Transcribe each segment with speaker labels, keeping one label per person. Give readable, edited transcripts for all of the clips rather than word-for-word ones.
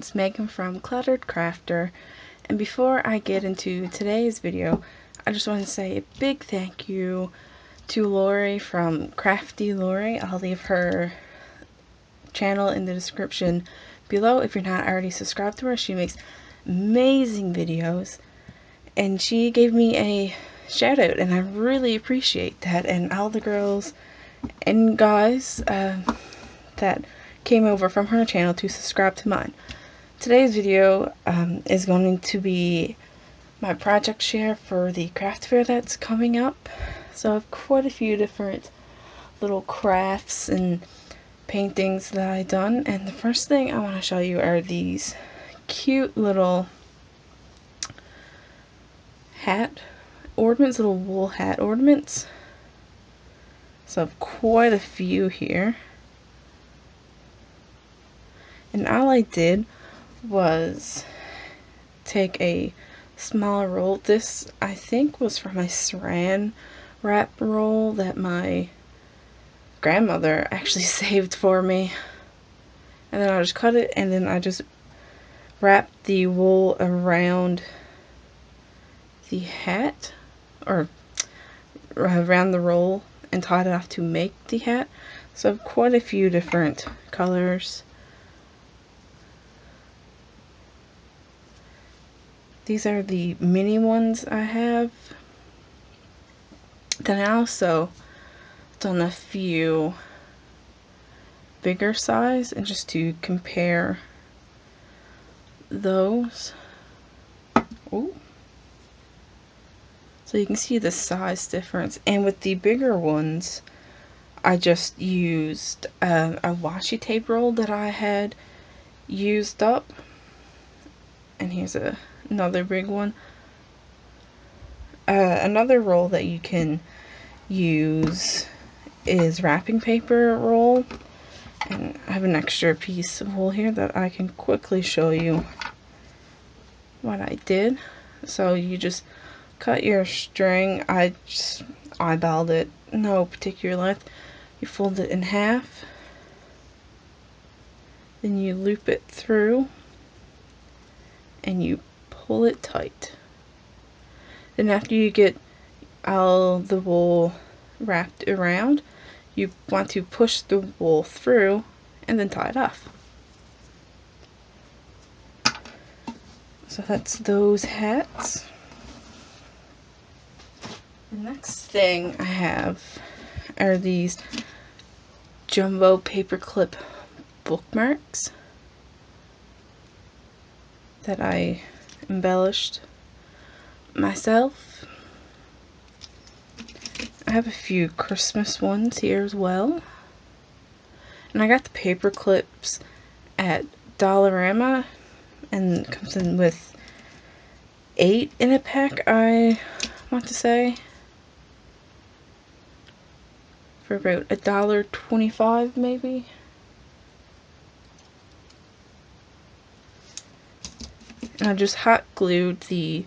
Speaker 1: it's Megan from Cluttered Crafter, and before I get into today's video, I just want to say a big thank you to Lori from Crafty Lori. I'll leave her channel in the description below if you're not already subscribed to her. She makes amazing videos, and she gave me a shout out, and I really appreciate that, and all the girls and guys that came over from her channel to subscribe to mine. Today's video is going to be my project share for the craft fair that's coming up. So I have quite a few different little crafts and paintings that I've done, and the first thing I want to show you are these cute little hat ornaments, little wool hat ornaments. So I have quite a few here. And all I did was take a smaller roll. This, I think, was from my saran wrap roll that my grandmother actually saved for me. And then I just cut it, and then I just wrapped the wool around the hat, or around the roll, and tied it off to make the hat. So quite a few different colors. These are the mini ones I have. Then I also done a few bigger size, and just to compare those. Ooh. So you can see the size difference. And with the bigger ones, I just used a washi tape roll that I had used up. And here's another big one. Another roll that you can use is wrapping paper roll. And I have an extra piece of wool here that I can quickly show you what I did. So you just cut your string. I just eyeballed it, no particular length. You fold it in half, then you loop it through, and you pull it tight. Then after you get all the wool wrapped around, you want to push the wool through and then tie it off. So that's those hats. The next thing I have are these jumbo paperclip bookmarks that I embellished myself. I have a few Christmas ones here as well. And I got the paper clips at Dollarama, and it comes in with 8 in a pack, I want to say, for about $1.25 maybe. And I just hot glued the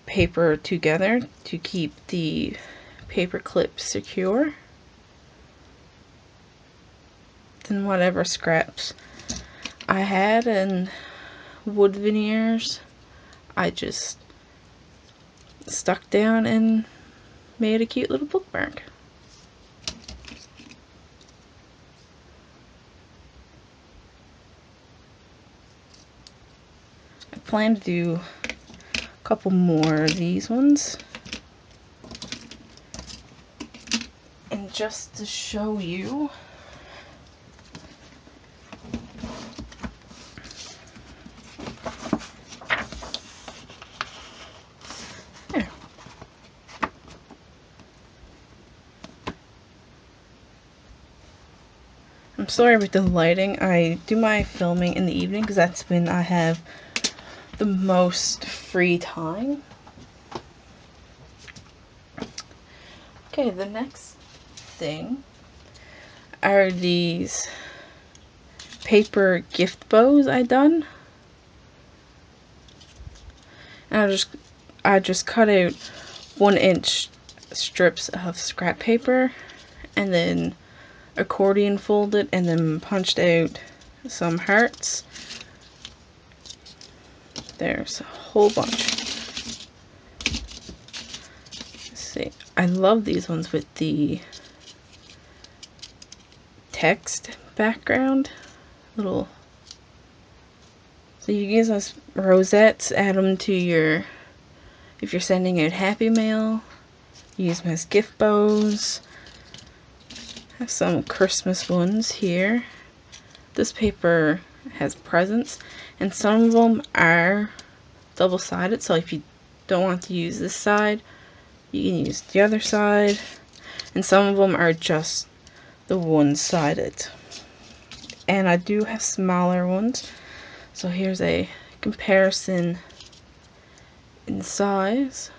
Speaker 1: paper together to keep the paper clips secure. Then whatever scraps I had and wood veneers, I just stuck down and made a cute little bookmark. I plan to do a couple more of these ones. And just to show you, there. I'm sorry with the lighting. I do my filming in the evening because that's when I have the most free time. Okay, the next thing are these paper gift bows I done. And I just cut out 1-inch strips of scrap paper, and then accordion folded, and then punched out some hearts. There's a whole bunch. Let's see. I love these ones with the text background. Little. So you use those rosettes, add them to your, if you're sending out Happy Mail, use them as gift bows. I have some Christmas ones here. This paper has presents, and some of them are double-sided, so if you don't want to use this side, you can use the other side, and some of them are just the one-sided. And I do have smaller ones, so here's a comparison in size.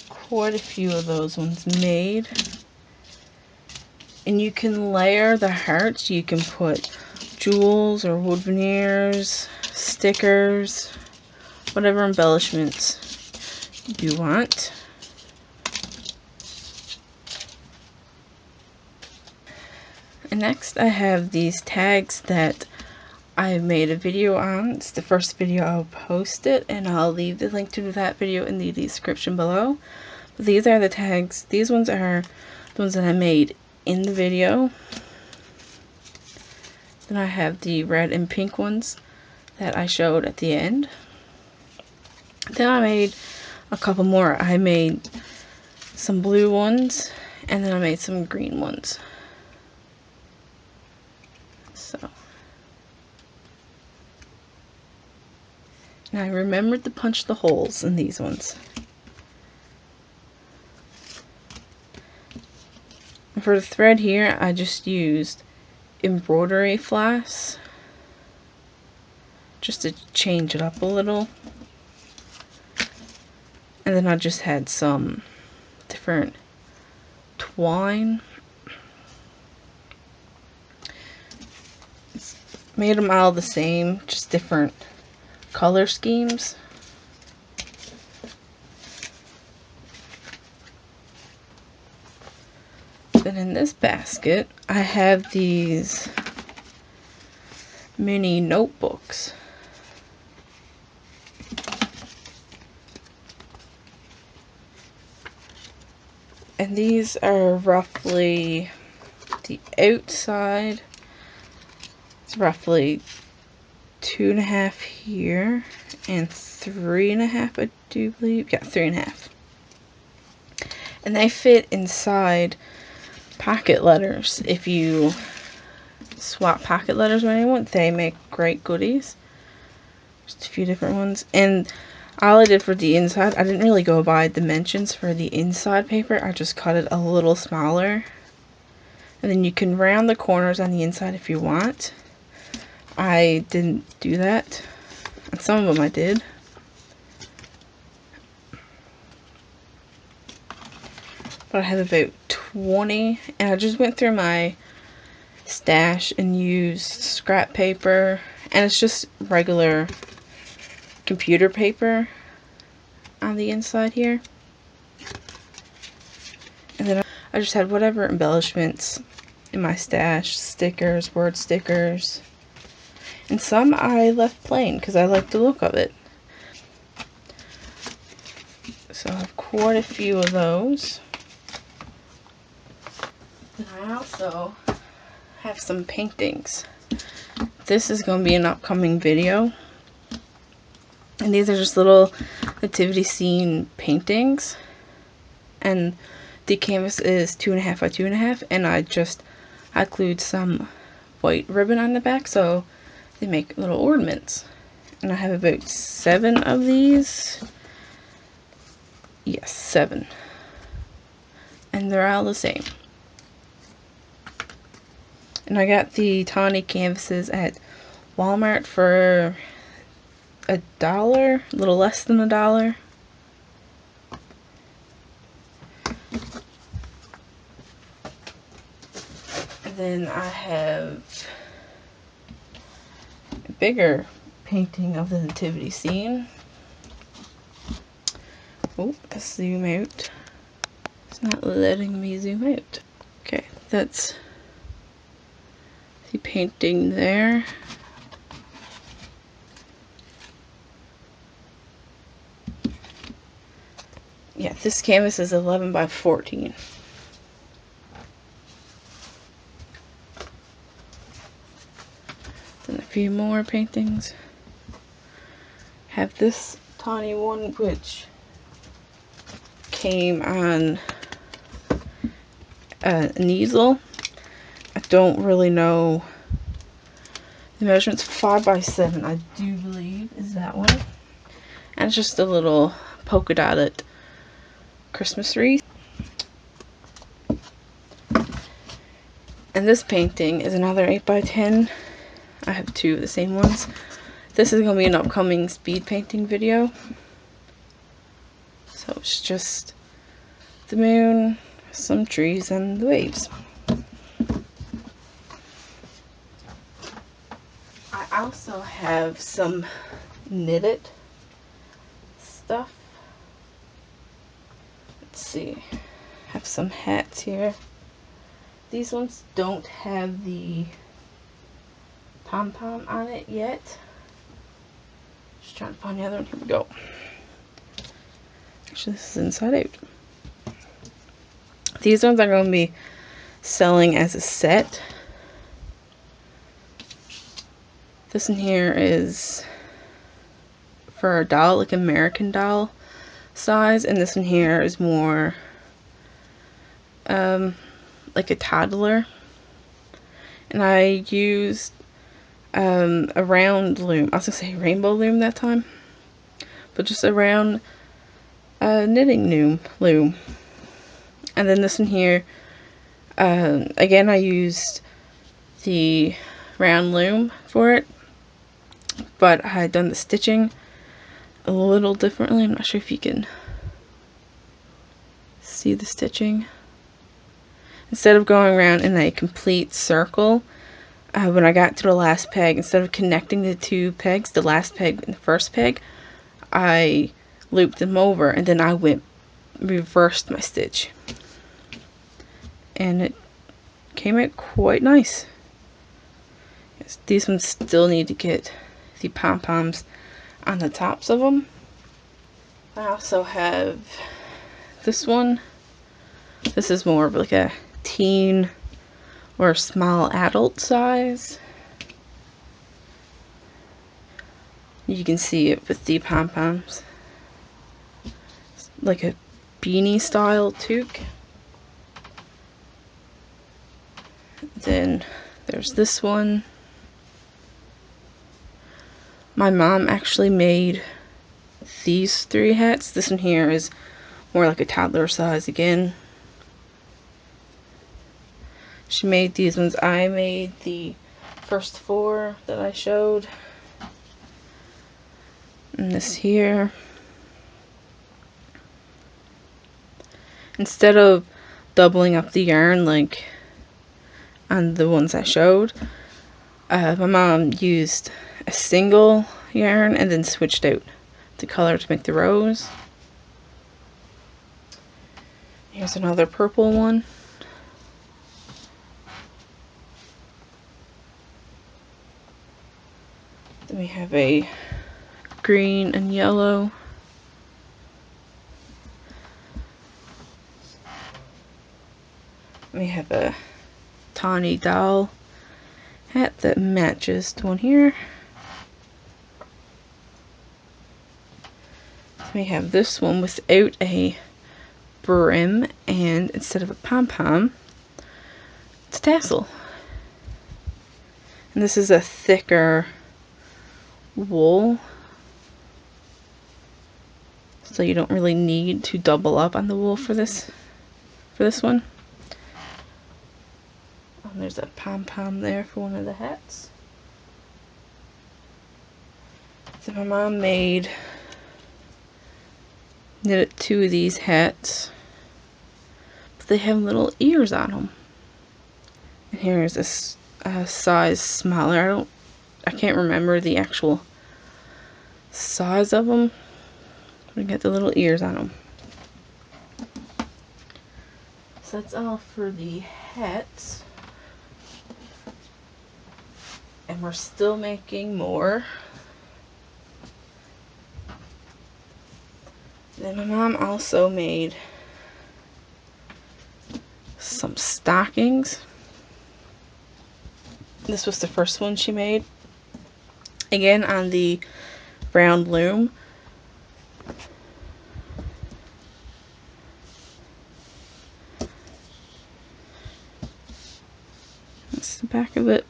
Speaker 1: Quite a few of those ones made. And you can layer the hearts. You can put jewels or wood veneers, stickers, whatever embellishments you want. And next I have these tags that I made a video on. It's the first video I'll post it, and I'll leave the link to that video in the description below. But these are the tags. These ones are the ones that I made in the video. Then I have the red and pink ones that I showed at the end. Then I made a couple more. I made some blue ones, and then I made some green ones. So, and I remembered to punch the holes in these ones. And for the thread here, I just used embroidery floss just to change it up a little. And then I just had some different twine. Made them all the same, just different color schemes. Then in this basket, I have these mini notebooks. And these are roughly, the outside, it's roughly 2.5 here, and 3.5, I do believe. Yeah, 3.5. And they fit inside pocket letters. If you swap pocket letters with anyone, they make great goodies. Just a few different ones. And all I did for the inside, I didn't really go by dimensions for the inside paper. I just cut it a little smaller. And then you can round the corners on the inside if you want. I didn't do that. And some of them I did. But I have about 20. And I just went through my stash and used scrap paper. And it's just regular computer paper on the inside here. And then I just had whatever embellishments in my stash, stickers, word stickers, and some I left plain because I like the look of it. So I have quite a few of those. And I also have some paintings. This is going to be an upcoming video. And these are just little nativity scene paintings. And the canvas is 2.5 by 2.5, and I glued some white ribbon on the back so they make little ornaments. And I have about 7 of these. Yes, 7. And they're all the same. And I got the tawny canvases at Walmart for $1, a little less than $1. And then I have a bigger painting of the nativity scene. Oh, let's zoom out. It's not letting me zoom out. Okay, that's the painting there. Yeah, this canvas is 11 by 14. Then a few more paintings. Have this tiny one which came on an easel. I don't really know the measurements. 5 by 7, I do believe, is that one. And it's just a little polka dotted Christmas wreath. And this painting is another 8 by 10. I have two of the same ones. This is going to be an upcoming speed painting video. So it's just the moon, some trees, and the waves. I also have some knitted stuff. Let's see. I have some hats here. These ones don't have the pom-pom on it yet. Just trying to find the other one. Here we go. Actually, this is inside out. These ones are going to be selling as a set. This one here is for a doll, like American doll size, and this one here is more like a toddler. And I used a round loom. I was gonna say rainbow loom that time, but just a round knitting loom. And then this one here, again, I used the round loom for it, but I had done the stitching a little differently. I'm not sure if you can see the stitching. Instead of going around in a complete circle, when I got to the last peg, instead of connecting the two pegs, the last peg and the first peg, I looped them over, and then I reversed my stitch. And it came out quite nice. Yes, these ones still need to get the pom-poms on the tops of them. I also have this one. This is more of like a teen or small adult size. You can see it with the pom-poms. It's like a beanie style toque. Then there's this one. My mom actually made these 3 hats. This one here is more like a toddler size again. She made these ones. I made the first 4 that I showed. And this here. Instead of doubling up the yarn like on the ones I showed, my mom used a single yarn and then switched out the color to make the rows. Here's another purple one. Then we have a green and yellow. We have a tawny doll hat that matches the one here. We have this one without a brim, and instead of a pom-pom, it's a tassel. And this is a thicker wool, so you don't really need to double up on the wool for this one. And there's a pom-pom there for one of the hats. So my mom knitted 2 of these hats, but they have little ears on them. And here's a size smaller. I can't remember the actual size of them. We got the little ears on them. So that's all for the hats. And we're still making more. Then my mom also made some stockings. This was the first one she made. Again, on the brown loom. That's the back of it.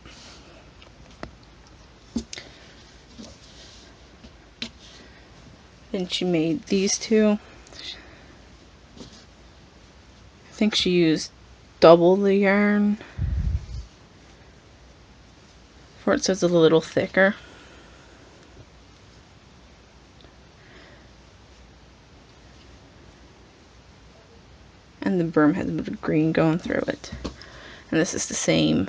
Speaker 1: Then she made these two. I think she used double the yarn for it, so it's a little thicker. And the brim has a bit of green going through it. And this is the same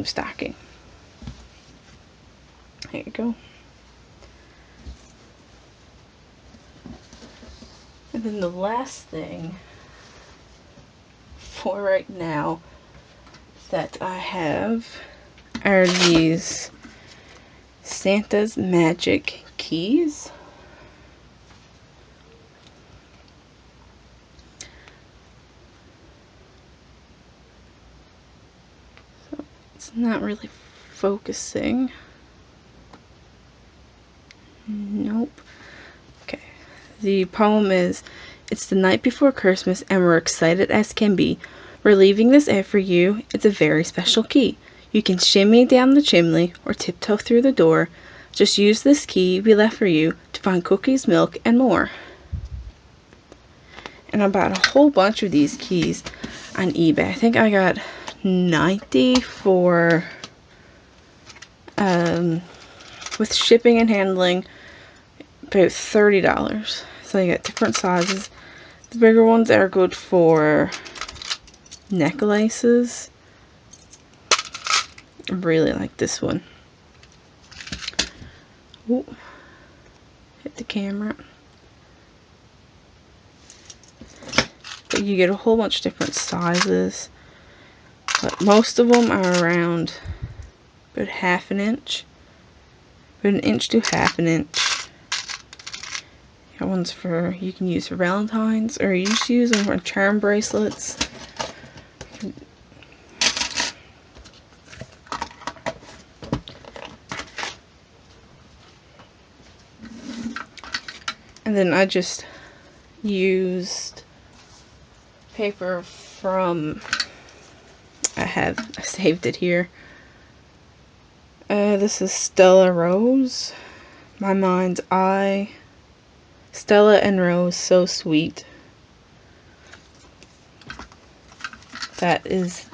Speaker 1: stocking. There you go. And then the last thing for right now that I have are these Santa's Magic keys. So it's not really focusing. Nope. Okay. The poem is, "It's the night before Christmas and we're excited as can be. We're leaving this out for you. It's a very special key. You can shimmy down the chimney or tiptoe through the door. Just use this key we left for you to find cookies, milk, and more." And I bought a whole bunch of these keys on eBay. I think I got 90 for, with shipping and handling, about $30. So you got different sizes. The bigger ones are good for necklaces. I really like this one. Ooh, hit the camera. But you get a whole bunch of different sizes. But most of them are around about half an inch. About an inch to half an inch. That one's for, you can use for Valentine's, or you just use them for charm bracelets. And then I just used paper from, I saved it here. This is Stella Rose, My Mind's Eye. Stella and Rose, so sweet. That is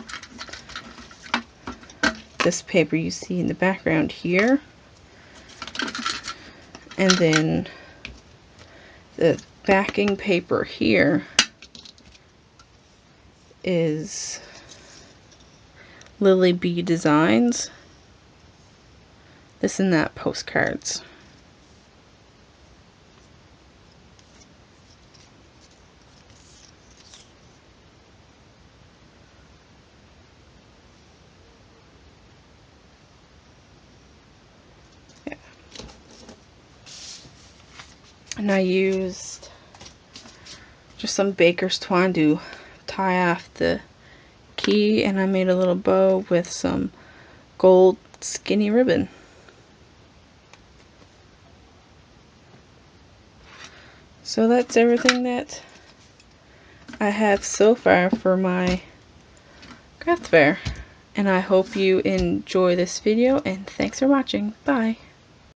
Speaker 1: this paper you see in the background here. And then the backing paper here is Lily Bee Designs. This and that postcards. Yeah. And I used just some baker's twine to tie off the key, and I made a little bow with some gold skinny ribbon. So that's everything that I have so far for my craft fair. And I hope you enjoy this video, and thanks for watching. Bye!